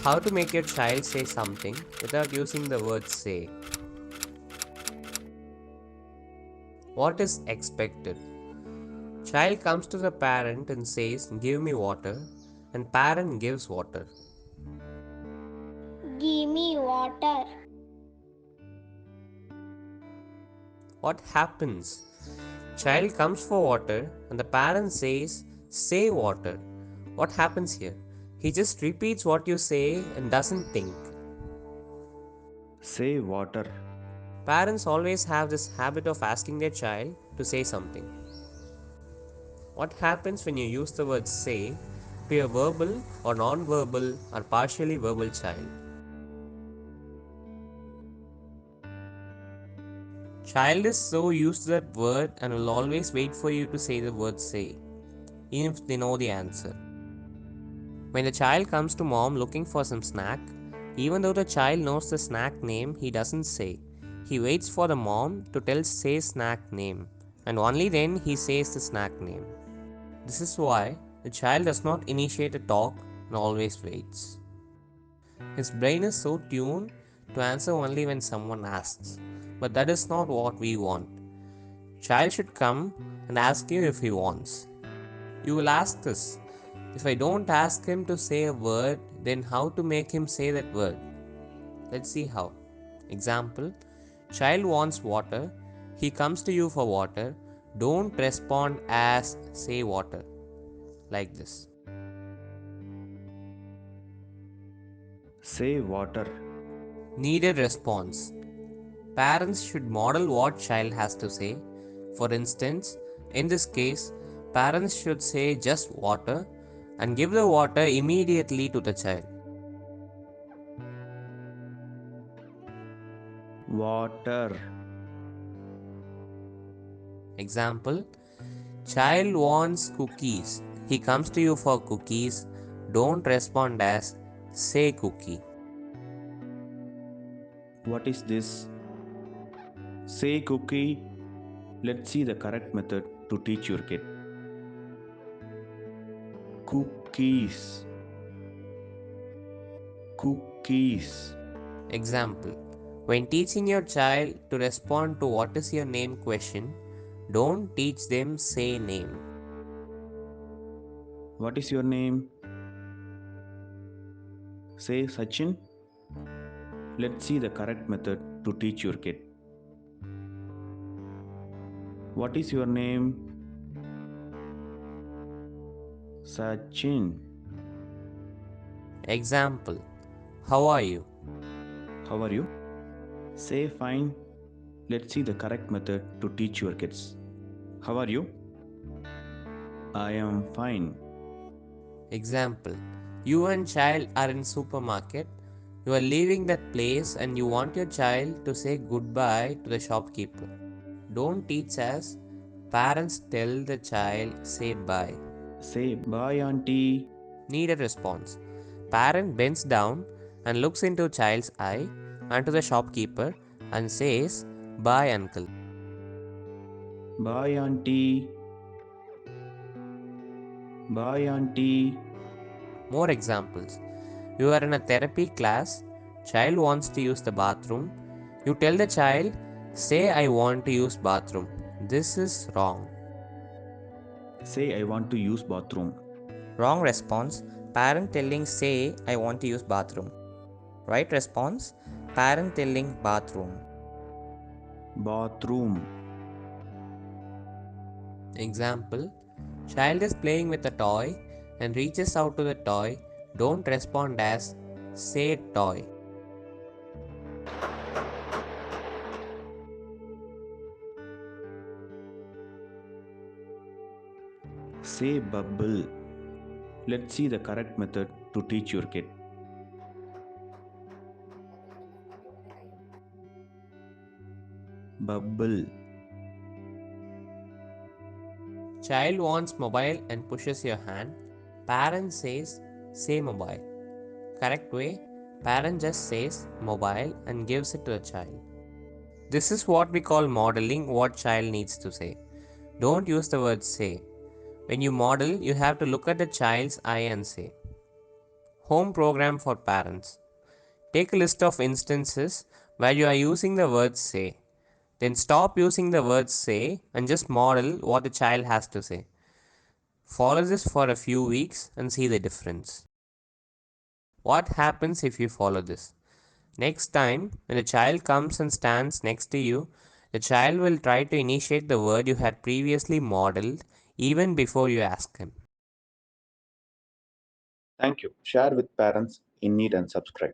How to make your child say something without using the word say. What is expected? Child comes to the parent and says, "Give me water," and parent gives water. Give me water. What happens? Child comes for water and the parent says, "Say water." What happens here? He just repeats what you say and doesn't think. Say water. Parents always have this habit of asking their child to say something. What happens when you use the word say to a verbal or non-verbal or partially verbal child? Child is so used to that word and will always wait for you to say the word say, even if they know the answer. When the child comes to mom looking for some snack, even though the child knows the snack name, he doesn't say. He waits for the mom to tell say snack name, and only then he says the snack name. This is why the child does not initiate a talk and always waits. His brain is so tuned to answer only when someone asks. But that is not what we want. Child should come and ask you if he wants. You will ask this. If I don't ask him to say a word, then how to make him say that word? Let's see how. Example: child wants water. He comes to you for water. Don't respond as say water. Like this. Say water. Needed response. Parents should model what child has to say. For instance, in this case, parents should say just water and give the water immediately to the child. Water. Example: child wants cookies. He comes to you for cookies. Don't respond as say cookie. What is this? Say cookie. Let's see the correct method to teach your kid. Cookies. Cookies. Example: when teaching your child to respond to what is your name question, don't teach them say name. What is your name? Say Sachin. Let's see the correct method to teach your kid. What is your name? Sachin. Example: how are you? How are you? Say fine. Let's see the correct method to teach your kids. How are you? I am fine. Example: you and child are in supermarket. You are leaving that place and you want your child to say goodbye to the shopkeeper. Don't teach as parents tell the child say bye. Say bye, auntie. Need a response. Parent bends down and looks into child's eye and to the shopkeeper and says, "Bye, uncle." Bye, auntie. Bye, auntie. More examples. You are in a therapy class. Child wants to use the bathroom. You tell the child, "Say I want to use bathroom." This is wrong. Say I want to use bathroom. Wrong response. Parent telling say I want to use bathroom. Right response. Parent telling bathroom. Bathroom. Example: child is playing with a toy and reaches out to the toy. Don't respond as say toy. Say bubble. Let's see the correct method to teach your kid. Bubble. Child wants mobile and pushes your hand. Parent says say mobile. Correct way: parent just says mobile and gives it to the child. This is what we call modeling what child needs to say. Don't use the word say. When you model, you have to look at the child's eye and say, Home program for parents. Take a list of instances where you are using the word say. Then stop using the word say and just model what the child has to say. Follow this for a few weeks and see the difference. What happens if you follow this? Next time, when the child comes and stands next to you, the child will try to initiate the word you had previously modeled even before you ask him. Thank you. Share with parents in need and subscribe.